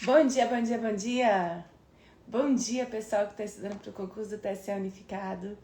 Bom dia, bom dia, bom dia! Bom dia, pessoal que está estudando para o concurso do TSE Unificado.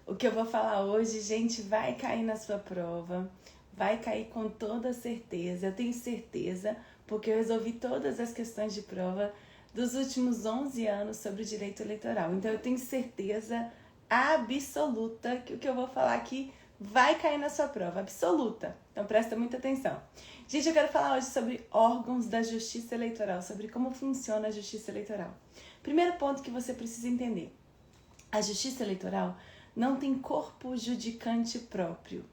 O que eu vou falar hoje, gente, vai cair na sua prova, vai cair com toda certeza. Eu tenho certeza, porque eu resolvi todas as questões de prova dos últimos 11 anos sobre o direito eleitoral. Então, eu tenho certeza absoluta que o que eu vou falar aqui vai cair na sua prova, absoluta. Então, presta muita atenção. Gente, eu quero falar hoje sobre órgãos da Justiça Eleitoral, sobre como funciona a Justiça Eleitoral. Primeiro ponto que você precisa entender. A Justiça Eleitoral não tem corpo judicante próprio.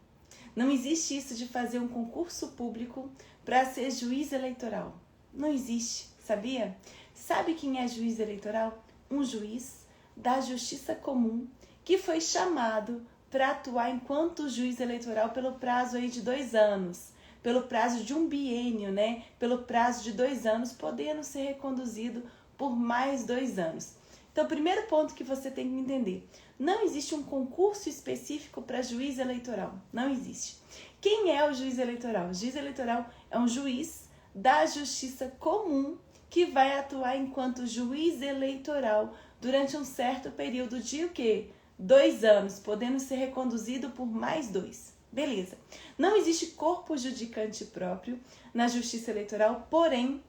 Não existe isso de fazer um concurso público para ser juiz eleitoral. Não existe, sabia? Sabe quem é juiz eleitoral? Um juiz da Justiça Comum que foi chamado para atuar enquanto juiz eleitoral pelo prazo aí de 2 anos. Pelo prazo de um biênio, né? Pelo prazo de 2 anos, podendo ser reconduzido por mais 2 anos. Então, o primeiro ponto que você tem que entender, não existe um concurso específico para juiz eleitoral, não existe. Quem é o juiz eleitoral? O juiz eleitoral é um juiz da Justiça Comum que vai atuar enquanto juiz eleitoral durante um certo período de o quê? 2 anos, podendo ser reconduzido por mais 2. Beleza. Não existe corpo judicante próprio na Justiça Eleitoral, porém,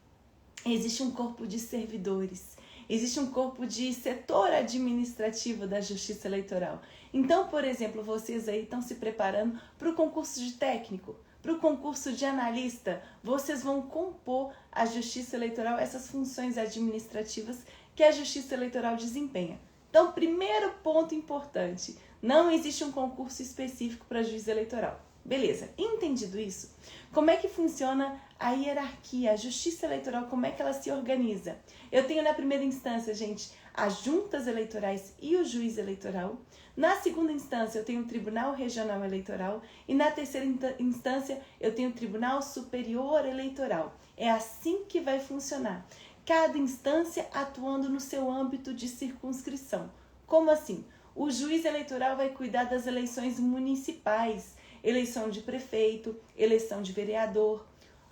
existe um corpo de servidores. Existe um corpo de setor administrativo da Justiça Eleitoral. Então, por exemplo, vocês aí estão se preparando para o concurso de técnico, para o concurso de analista. Vocês vão compor a Justiça Eleitoral, essas funções administrativas que a Justiça Eleitoral desempenha. Então, primeiro ponto importante, não existe um concurso específico para juiz eleitoral. Beleza, entendido isso? Como é que funciona a hierarquia, a justiça eleitoral, como é que ela se organiza? Eu tenho na primeira instância, gente, as juntas eleitorais e o juiz eleitoral. Na segunda instância, eu tenho o Tribunal Regional Eleitoral. E na terceira instância, eu tenho o Tribunal Superior Eleitoral. É assim que vai funcionar. Cada instância atuando no seu âmbito de circunscrição. Como assim? O juiz eleitoral vai cuidar das eleições municipais, eleição de prefeito, eleição de vereador.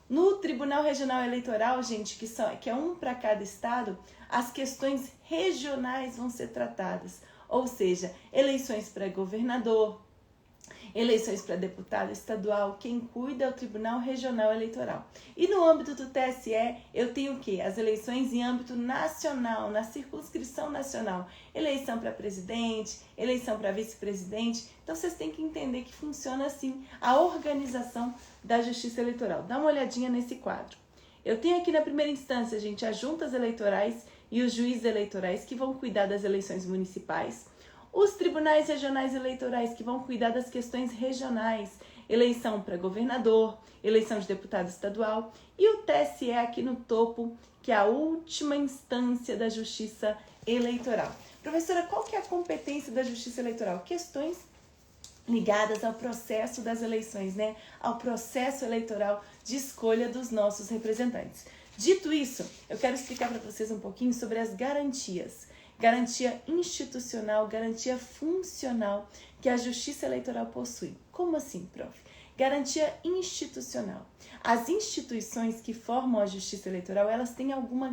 No Tribunal Regional Eleitoral, gente, que é um para cada estado, as questões regionais vão ser tratadas. Ou seja, eleições para governador, eleições para deputado estadual, quem cuida é o Tribunal Regional Eleitoral. E no âmbito do TSE, eu tenho o quê? As eleições em âmbito nacional, na circunscrição nacional. Eleição para presidente, eleição para vice-presidente. Então, vocês têm que entender que funciona assim a organização da Justiça Eleitoral. Dá uma olhadinha nesse quadro. Eu tenho aqui na primeira instância, gente, as juntas eleitorais e os juízes eleitorais que vão cuidar das eleições municipais. Os tribunais regionais eleitorais que vão cuidar das questões regionais, eleição para governador, eleição de deputado estadual e o TSE aqui no topo, que é a última instância da Justiça Eleitoral. Professora, qual que é a competência da Justiça Eleitoral? Questões ligadas ao processo das eleições, né? Ao processo eleitoral de escolha dos nossos representantes. Dito isso, eu quero explicar para vocês um pouquinho sobre as garantias. Garantia institucional, garantia funcional que a Justiça Eleitoral possui. Como assim, prof? Garantia institucional. As instituições que formam a Justiça Eleitoral, elas têm algumas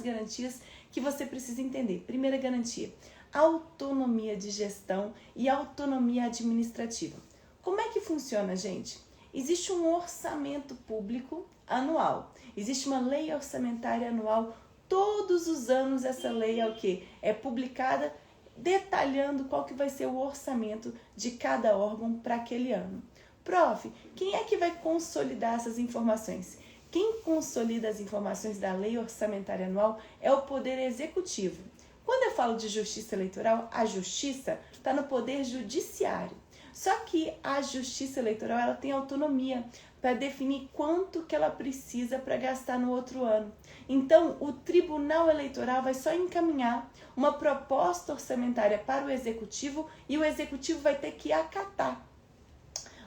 garantias que você precisa entender. Primeira garantia, autonomia de gestão e autonomia administrativa. Como é que funciona, gente? Existe um orçamento público anual. Existe uma lei orçamentária anual. Todos os anos essa lei é o quê? É publicada detalhando qual que vai ser o orçamento de cada órgão para aquele ano. Prof, quem é que vai consolidar essas informações? Quem consolida as informações da lei orçamentária anual é o Poder Executivo. Quando eu falo de justiça eleitoral, a justiça está no Poder Judiciário. Só que a Justiça Eleitoral ela tem autonomia para definir quanto que ela precisa para gastar no outro ano. Então, o Tribunal Eleitoral vai só encaminhar uma proposta orçamentária para o Executivo e o Executivo vai ter que acatar.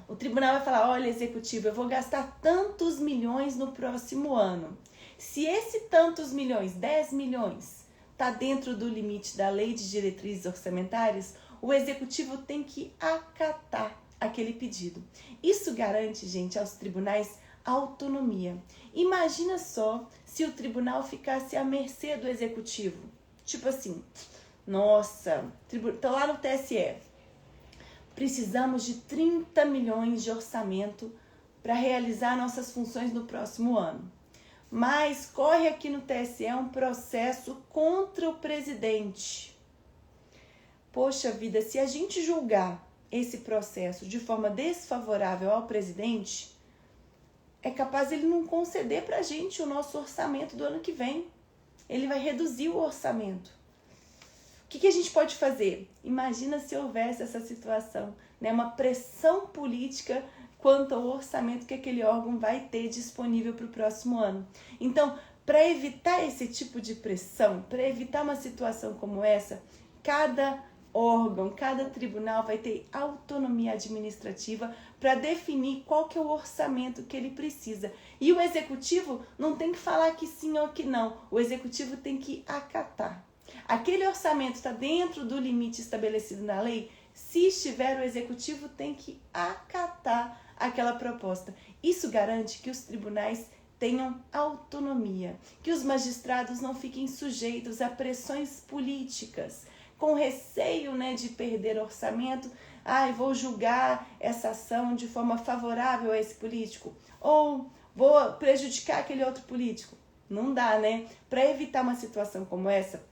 O Tribunal vai falar, olha, Executivo, eu vou gastar tantos milhões no próximo ano. Se esse tantos milhões, 10 milhões, está dentro do limite da Lei de Diretrizes Orçamentárias, o Executivo tem que acatar aquele pedido. Isso garante, gente, aos tribunais autonomia. Imagina só se o tribunal ficasse à mercê do executivo. Tipo assim, nossa, tô lá no TSE. Precisamos de 30 milhões de orçamento para realizar nossas funções no próximo ano. Mas corre aqui no TSE um processo contra o presidente. Poxa vida, se a gente julgar esse processo de forma desfavorável ao presidente, é capaz ele não conceder para a gente o nosso orçamento do ano que vem. Ele vai reduzir o orçamento. O que a gente pode fazer? Imagina se houvesse essa situação, né? Uma pressão política quanto ao orçamento que aquele órgão vai ter disponível para o próximo ano. Então, para evitar esse tipo de pressão, para evitar uma situação como essa, cada órgão, cada tribunal vai ter autonomia administrativa para definir qual que é o orçamento que ele precisa. E o executivo não tem que falar que sim ou que não, o executivo tem que acatar. Aquele orçamento está dentro do limite estabelecido na lei? Se estiver, o executivo tem que acatar aquela proposta. Isso garante que os tribunais tenham autonomia, que os magistrados não fiquem sujeitos a pressões políticas, com receio, né, de perder orçamento. Vou julgar essa ação de forma favorável a esse político, ou vou prejudicar aquele outro político. Não dá, né? Para evitar uma situação como essa,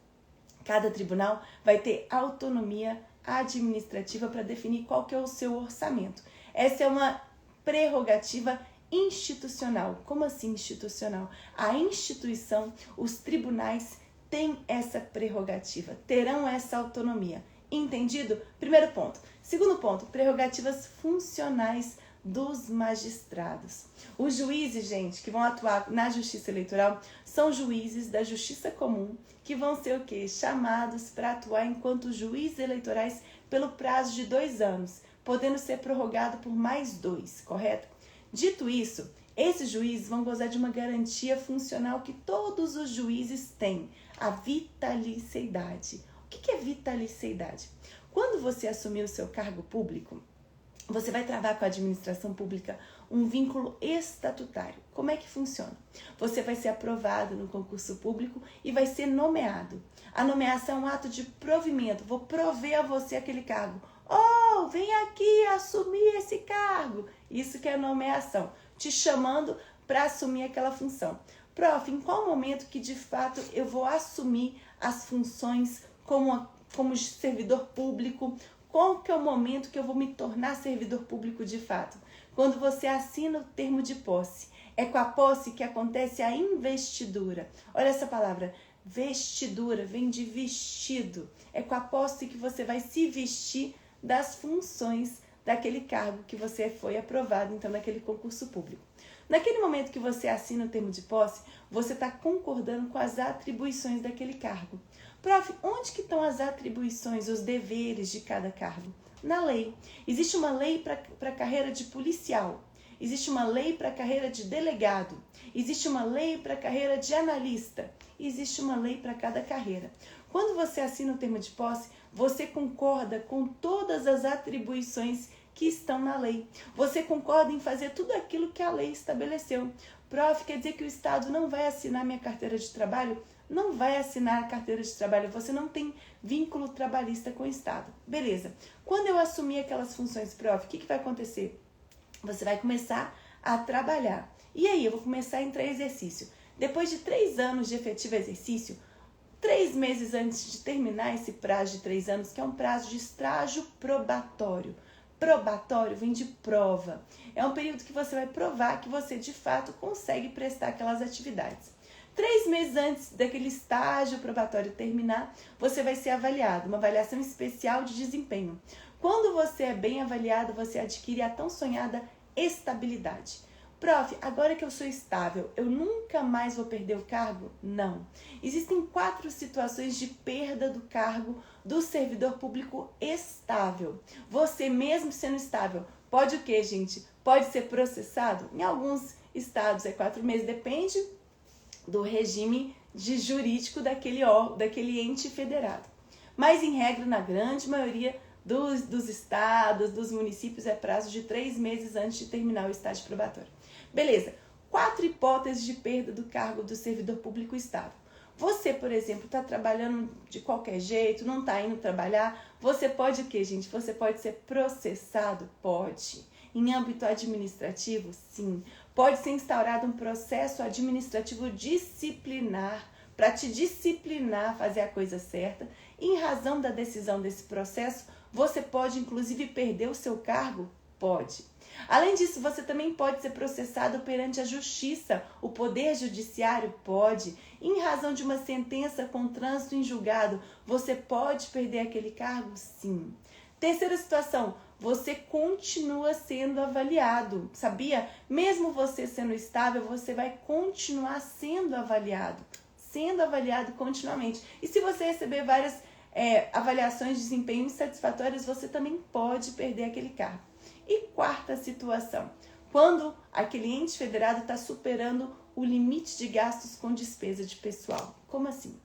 cada tribunal vai ter autonomia administrativa para definir qual que é o seu orçamento. Essa é uma prerrogativa institucional. Como assim institucional? A instituição, os tribunais têm essa prerrogativa, terão essa autonomia. Entendido? Primeiro ponto. Segundo ponto, prerrogativas funcionais dos magistrados. Os juízes, gente, que vão atuar na justiça eleitoral são juízes da justiça comum, que vão ser o quê? Chamados para atuar enquanto juízes eleitorais pelo prazo de 2 anos, podendo ser prorrogado por mais 2, correto? Dito isso, esses juízes vão gozar de uma garantia funcional que todos os juízes têm, a vitaliciedade. O que é vitaliciedade? Quando você assumir o seu cargo público, você vai travar com a administração pública um vínculo estatutário. Como é que funciona? Você vai ser aprovado no concurso público e vai ser nomeado. A nomeação é um ato de provimento. Vou prover a você aquele cargo. Oh, vem aqui assumir esse cargo. Isso que é nomeação. Te chamando para assumir aquela função. Prof, em qual momento que de fato eu vou assumir as funções como servidor público? Qual que é o momento que eu vou me tornar servidor público de fato? Quando você assina o termo de posse. É com a posse que acontece a investidura. Olha essa palavra, vestidura, vem de vestido. É com a posse que você vai se vestir das funções daquele cargo que você foi aprovado, então, naquele concurso público. Naquele momento que você assina o termo de posse, você está concordando com as atribuições daquele cargo. Prof, onde que estão as atribuições, os deveres de cada cargo? Na lei. Existe uma lei para a carreira de policial, existe uma lei para a carreira de delegado, existe uma lei para a carreira de analista, existe uma lei para cada carreira. Quando você assina o termo de posse, você concorda com todas as atribuições que estão na lei. Você concorda em fazer tudo aquilo que a lei estabeleceu. Prof, quer dizer que o Estado não vai assinar minha carteira de trabalho? Não vai assinar a carteira de trabalho, você não tem vínculo trabalhista com o Estado. Beleza. Quando eu assumir aquelas funções, prof, o que vai acontecer? Você vai começar a trabalhar. E aí, eu vou começar a entrar em exercício. Depois de 3 anos de efetivo exercício, 3 meses antes de terminar esse prazo de 3 anos, que é um prazo de estágio probatório. Probatório vem de prova. É um período que você vai provar que você, de fato, consegue prestar aquelas atividades. 3 meses antes daquele estágio probatório terminar, você vai ser avaliado, uma avaliação especial de desempenho. Quando você é bem avaliado, você adquire a tão sonhada estabilidade. Prof, agora que eu sou estável, eu nunca mais vou perder o cargo? Não. Existem 4 situações de perda do cargo do servidor público estável. Você mesmo sendo estável, pode o quê, gente? Pode ser processado? Em alguns estados é 4 meses, depende do regime jurídico daquele ente federado. Mas, em regra, na grande maioria dos estados, dos municípios, é prazo de 3 meses antes de terminar o estágio probatório. Beleza. 4 hipóteses de perda do cargo do servidor público estável. Você, por exemplo, está trabalhando de qualquer jeito, não está indo trabalhar, você pode o quê, gente? Você pode ser processado? Pode. Em âmbito administrativo? Sim. Pode ser instaurado um processo administrativo disciplinar para te disciplinar a fazer a coisa certa. Em razão da decisão desse processo, você pode, inclusive, perder o seu cargo? Pode. Além disso, você também pode ser processado perante a justiça. O poder judiciário pode. Em razão de uma sentença com trânsito em julgado, você pode perder aquele cargo? Sim. Terceira situação, você continua sendo avaliado, sabia? Mesmo você sendo estável, você vai continuar sendo avaliado continuamente. E se você receber várias avaliações de desempenho insatisfatórias, você também pode perder aquele cargo. E quarta situação, quando aquele ente federado está superando o limite de gastos com despesa de pessoal. Como assim?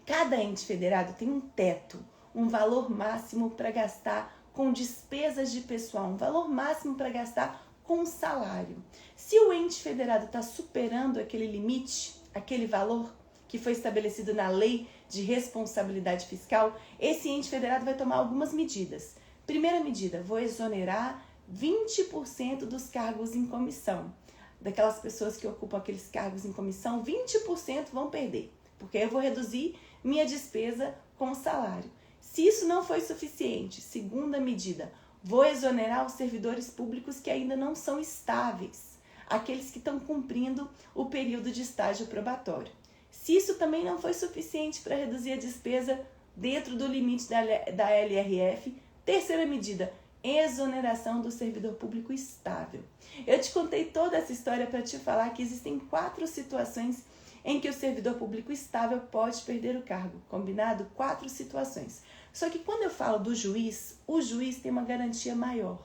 Cada ente federado tem um teto, um valor máximo para gastar com despesas de pessoal, um valor máximo para gastar com salário. Se o ente federado está superando aquele limite, aquele valor que foi estabelecido na Lei de Responsabilidade Fiscal, esse ente federado vai tomar algumas medidas. Primeira medida, vou exonerar 20% dos cargos em comissão. Daquelas pessoas que ocupam aqueles cargos em comissão, 20% vão perder, porque eu vou reduzir minha despesa com o salário. Se isso não foi suficiente, segunda medida, vou exonerar os servidores públicos que ainda não são estáveis, aqueles que estão cumprindo o período de estágio probatório. Se isso também não foi suficiente para reduzir a despesa dentro do limite da LRF, terceira medida, exoneração do servidor público estável. Eu te contei toda essa história para te falar que existem 4 situações em que o servidor público estável pode perder o cargo. Combinado? 4 situações. Só que quando eu falo do juiz, o juiz tem uma garantia maior.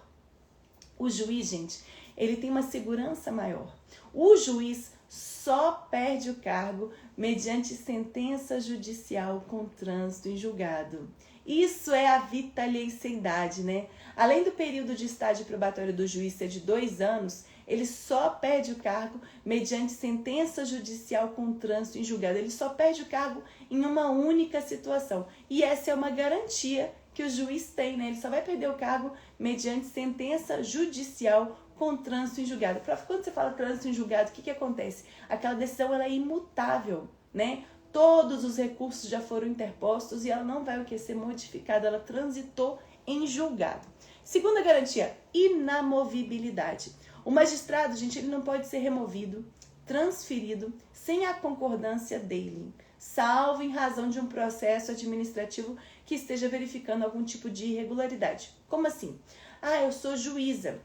O juiz, gente, ele tem uma segurança maior. O juiz só perde o cargo mediante sentença judicial com trânsito em julgado. Isso é a vitaliciedade, né? Além do período de estágio probatório do juiz ser de 2 anos, ele só perde o cargo mediante sentença judicial com trânsito em julgado. Ele só perde o cargo em uma única situação. E essa é uma garantia que o juiz tem, né? Ele só vai perder o cargo mediante sentença judicial com trânsito em julgado. Quando você fala trânsito em julgado, o que acontece? Aquela decisão ela é imutável, né? Todos os recursos já foram interpostos e ela não vai ser modificada, ela transitou em julgado. Segunda garantia, inamovibilidade. O magistrado, gente, ele não pode ser removido, transferido, sem a concordância dele, salvo em razão de um processo administrativo que esteja verificando algum tipo de irregularidade. Como assim? Eu sou juíza.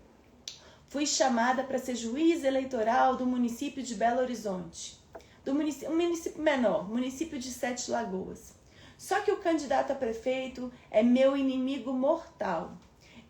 Fui chamada para ser juiz eleitoral do município de Belo Horizonte. Um município menor, município de 7 Lagoas. Só que o candidato a prefeito é meu inimigo mortal.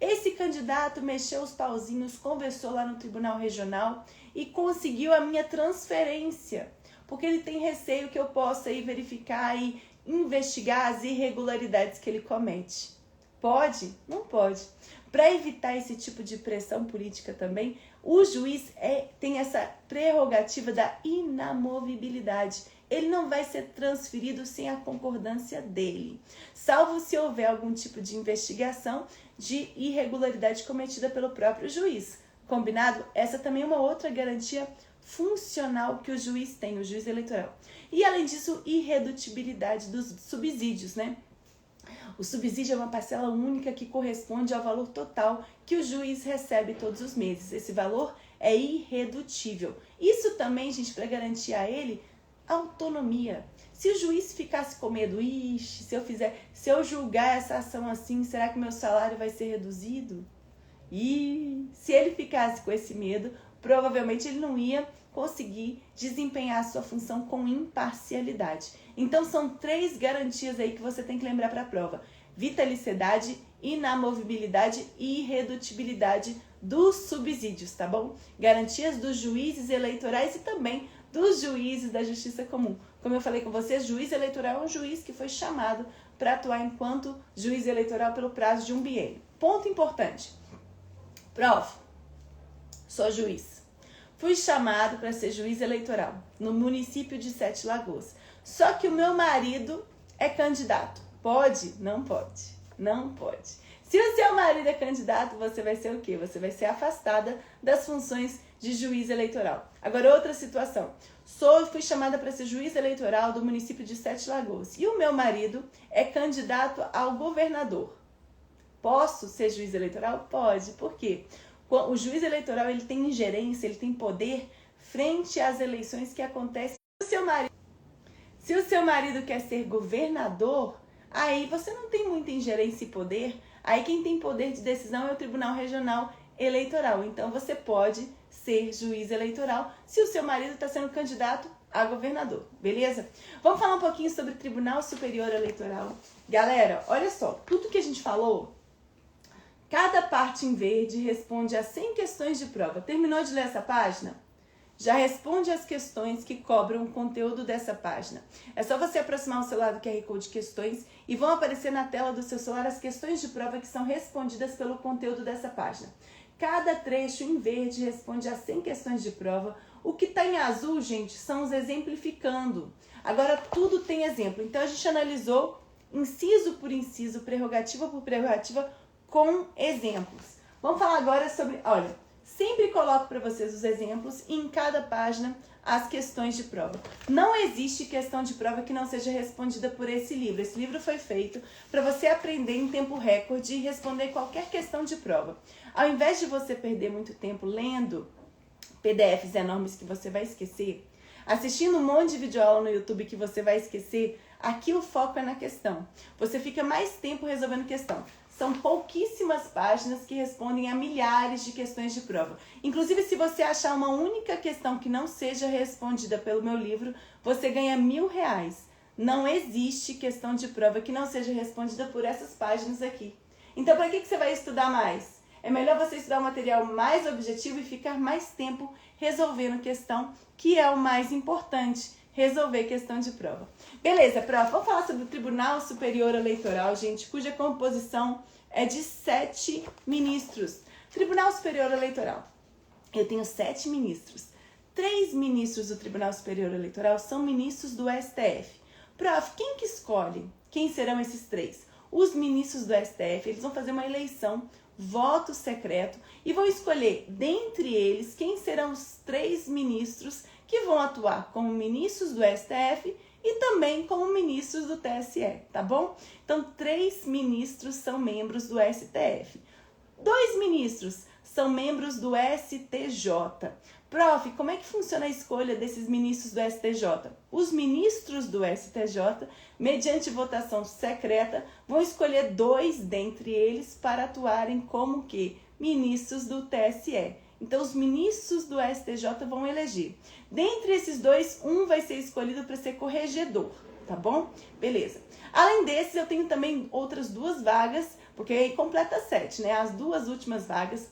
Esse candidato mexeu os pauzinhos, conversou lá no Tribunal Regional e conseguiu a minha transferência, porque ele tem receio que eu possa ir verificar e investigar as irregularidades que ele comete. Pode? Não pode. Para evitar esse tipo de pressão política também, o juiz tem essa prerrogativa da inamovibilidade. Ele não vai ser transferido sem a concordância dele, salvo se houver algum tipo de investigação de irregularidade cometida pelo próprio juiz. Combinado? Essa também é uma outra garantia funcional que o juiz tem, o juiz eleitoral. E além disso, irredutibilidade dos subsídios, né? O subsídio é uma parcela única que corresponde ao valor total que o juiz recebe todos os meses. Esse valor é irredutível. Isso também, gente, para garantir a ele autonomia. Se o juiz ficasse com medo, se eu julgar essa ação assim, será que meu salário vai ser reduzido? E se ele ficasse com esse medo, provavelmente ele não ia conseguir desempenhar a sua função com imparcialidade. Então são 3 garantias aí que você tem que lembrar para a prova: vitaliciedade, inamovibilidade e irredutibilidade dos subsídios, tá bom? Garantias dos juízes eleitorais e também dos juízes da Justiça Comum. Como eu falei com vocês, juiz eleitoral é um juiz que foi chamado para atuar enquanto juiz eleitoral pelo prazo de um biênio. Ponto importante. Prof, sou juiz. fui chamado para ser juiz eleitoral no município de Sete Lagoas. Só que o meu marido é candidato. Pode? Não pode. Não pode. Se o seu marido é candidato, você vai ser o quê? Você vai ser afastada das funções de juiz eleitoral. Agora, outra situação. Fui chamada para ser juiz eleitoral do município de Sete Lagoas. E o meu marido é candidato ao governador. Posso ser juiz eleitoral? Pode. Por quê? O juiz eleitoral ele tem ingerência, ele tem poder frente às eleições que acontecem. Se o seu marido quer ser governador, aí você não tem muita ingerência e poder. Aí quem tem poder de decisão é o Tribunal Regional Eleitoral. Então você pode ser juiz eleitoral se o seu marido está sendo candidato a governador, beleza? Vamos falar um pouquinho sobre o Tribunal Superior Eleitoral. Galera, olha só, tudo que a gente falou, cada parte em verde responde a 100 questões de prova. Terminou de ler essa página? Já responde as questões que cobram o conteúdo dessa página. É só você aproximar o celular do QR Code questões e vão aparecer na tela do seu celular as questões de prova que são respondidas pelo conteúdo dessa página. Cada trecho em verde responde a 100 questões de prova. O que está em azul, gente, são os exemplificando. Agora, tudo tem exemplo. Então, a gente analisou inciso por inciso, prerrogativa por prerrogativa, com exemplos. Vamos falar agora sobre... Olha, sempre coloco para vocês os exemplos e em cada página as questões de prova. Não existe questão de prova que não seja respondida por esse livro. Esse livro foi feito para você aprender em tempo recorde e responder qualquer questão de prova. Ao invés de você perder muito tempo lendo PDFs enormes que você vai esquecer, assistindo um monte de videoaula no YouTube que você vai esquecer, aqui o foco é na questão. Você fica mais tempo resolvendo questão. São pouquíssimas páginas que respondem a milhares de questões de prova. Inclusive, se você achar uma única questão que não seja respondida pelo meu livro, você ganha R$1.000. Não existe questão de prova que não seja respondida por essas páginas aqui. Então, para que você vai estudar mais? É melhor você estudar um material mais objetivo e ficar mais tempo resolvendo questão, que é o mais importante, resolver questão de prova. Beleza, prof, vamos falar sobre o Tribunal Superior Eleitoral, gente, cuja composição é de 7 ministros. Tribunal Superior Eleitoral. Eu tenho 7 ministros. 3 ministros do Tribunal Superior Eleitoral são ministros do STF. Prof, quem que escolhe? Quem serão esses 3? Os ministros do STF, eles vão fazer uma eleição, voto secreto, e vão escolher dentre eles quem serão os 3 ministros que vão atuar como ministros do STF e também como ministros do TSE, tá bom? Então, 3 ministros são membros do STF. 2 ministros são membros do STJ. Prof, como é que funciona a escolha desses ministros do STJ? Os ministros do STJ, mediante votação secreta, vão escolher 2 dentre eles para atuarem como que? Ministros do TSE. Então, os ministros do STJ vão eleger. Dentre esses 2, um vai ser escolhido para ser corregedor, tá bom? Beleza. Além desses, eu tenho também outras 2 vagas, porque aí completa 7, né? As 2 últimas vagas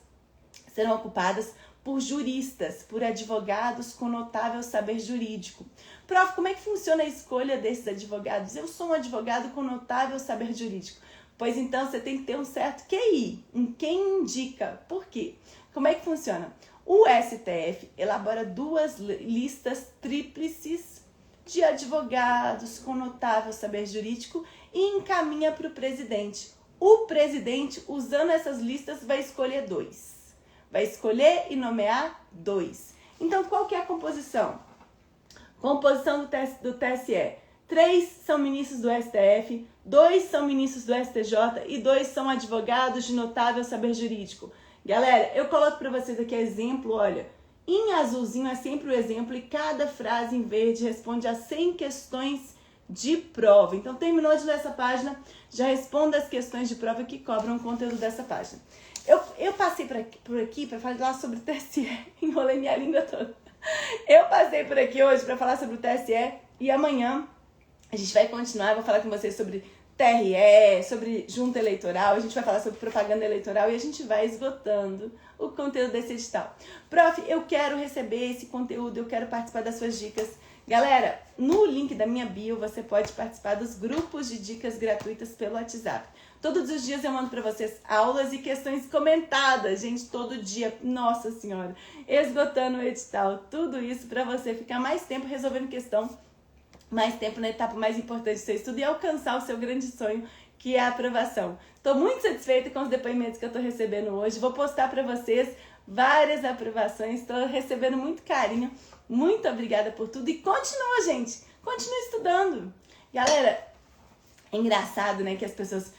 serão ocupadas por juristas, por advogados com notável saber jurídico. Prof, como é que funciona a escolha desses advogados? Eu sou um advogado com notável saber jurídico. Pois então, você tem que ter um certo QI, um quem indica. Por quê? Como é que funciona? O STF elabora 2 listas tríplices de advogados com notável saber jurídico e encaminha para o presidente. O presidente, usando essas listas, vai escolher 2. Vai escolher e nomear 2. Então, qual que é a composição? Composição do TSE. 3 são ministros do STF, 2 são ministros do STJ e 2 são advogados de notável saber jurídico. Galera, eu coloco para vocês aqui exemplo, olha, em azulzinho é sempre o exemplo e cada frase em verde responde a 100 questões de prova. Então, terminou de ler essa página, já responda as questões de prova que cobram o conteúdo dessa página. Eu passei por aqui para falar sobre o TSE, enrolei minha língua toda. Eu passei por aqui hoje para falar sobre o TSE e amanhã a gente vai continuar, eu vou falar com vocês sobre TRE, sobre junta eleitoral, a gente vai falar sobre propaganda eleitoral e a gente vai esgotando o conteúdo desse edital. Prof, eu quero receber esse conteúdo, eu quero participar das suas dicas. Galera, no link da minha bio você pode participar dos grupos de dicas gratuitas pelo WhatsApp. Todos os dias eu mando para vocês aulas e questões comentadas, gente, todo dia. Nossa Senhora, esgotando o edital, tudo isso para você ficar mais tempo resolvendo questão, mais tempo na etapa mais importante do seu estudo e alcançar o seu grande sonho, que é a aprovação. Estou muito satisfeita com os depoimentos que eu estou recebendo hoje. Vou postar para vocês várias aprovações. Estou recebendo muito carinho. Muito obrigada por tudo. E continua, gente. Continua estudando. Galera, é engraçado, né, que as pessoas...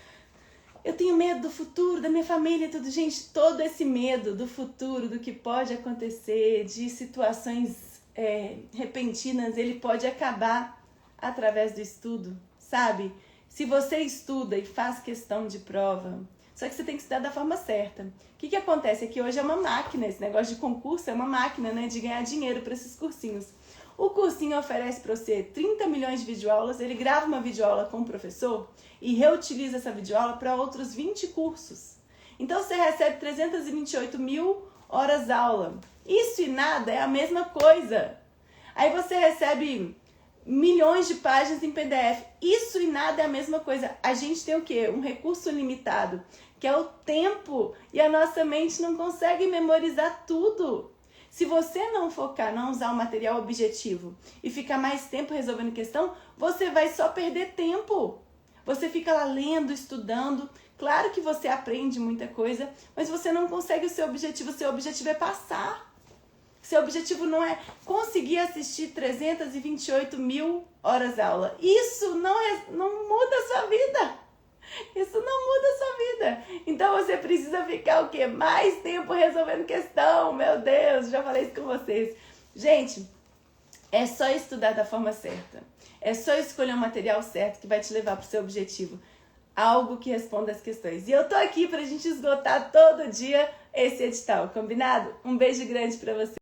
Eu tenho medo do futuro, da minha família e tudo. Gente, todo esse medo do futuro, do que pode acontecer, de situações repentinas, ele pode acabar através do estudo, sabe? Se você estuda e faz questão de prova, só que você tem que estudar da forma certa. O que acontece? É que hoje é uma máquina, esse negócio de concurso é uma máquina, né, de ganhar dinheiro para esses cursinhos. O cursinho oferece para você 30 milhões de videoaulas, ele grava uma videoaula com o professor e reutiliza essa videoaula para outros 20 cursos. Então você recebe 328 mil horas aula. Isso e nada é a mesma coisa. Aí você recebe milhões de páginas em PDF. Isso e nada é a mesma coisa. A gente tem o quê? Um recurso limitado, que é o tempo. E a nossa mente não consegue memorizar tudo. Se você não focar, não usar o material objetivo e ficar mais tempo resolvendo questão, você vai só perder tempo. Você fica lá lendo, estudando. Claro que você aprende muita coisa, mas você não consegue o seu objetivo. O seu objetivo é passar. Seu objetivo não é conseguir assistir 328 mil horas aula. Isso não muda a sua vida. Isso não muda a sua vida. Então você precisa ficar o quê? Mais tempo resolvendo questão. Meu Deus, já falei isso com vocês. Gente, é só estudar da forma certa. É só escolher o material certo que vai te levar para o seu objetivo. Algo que responda as questões. E eu tô aqui pra gente esgotar todo dia esse edital, combinado? Um beijo grande pra você.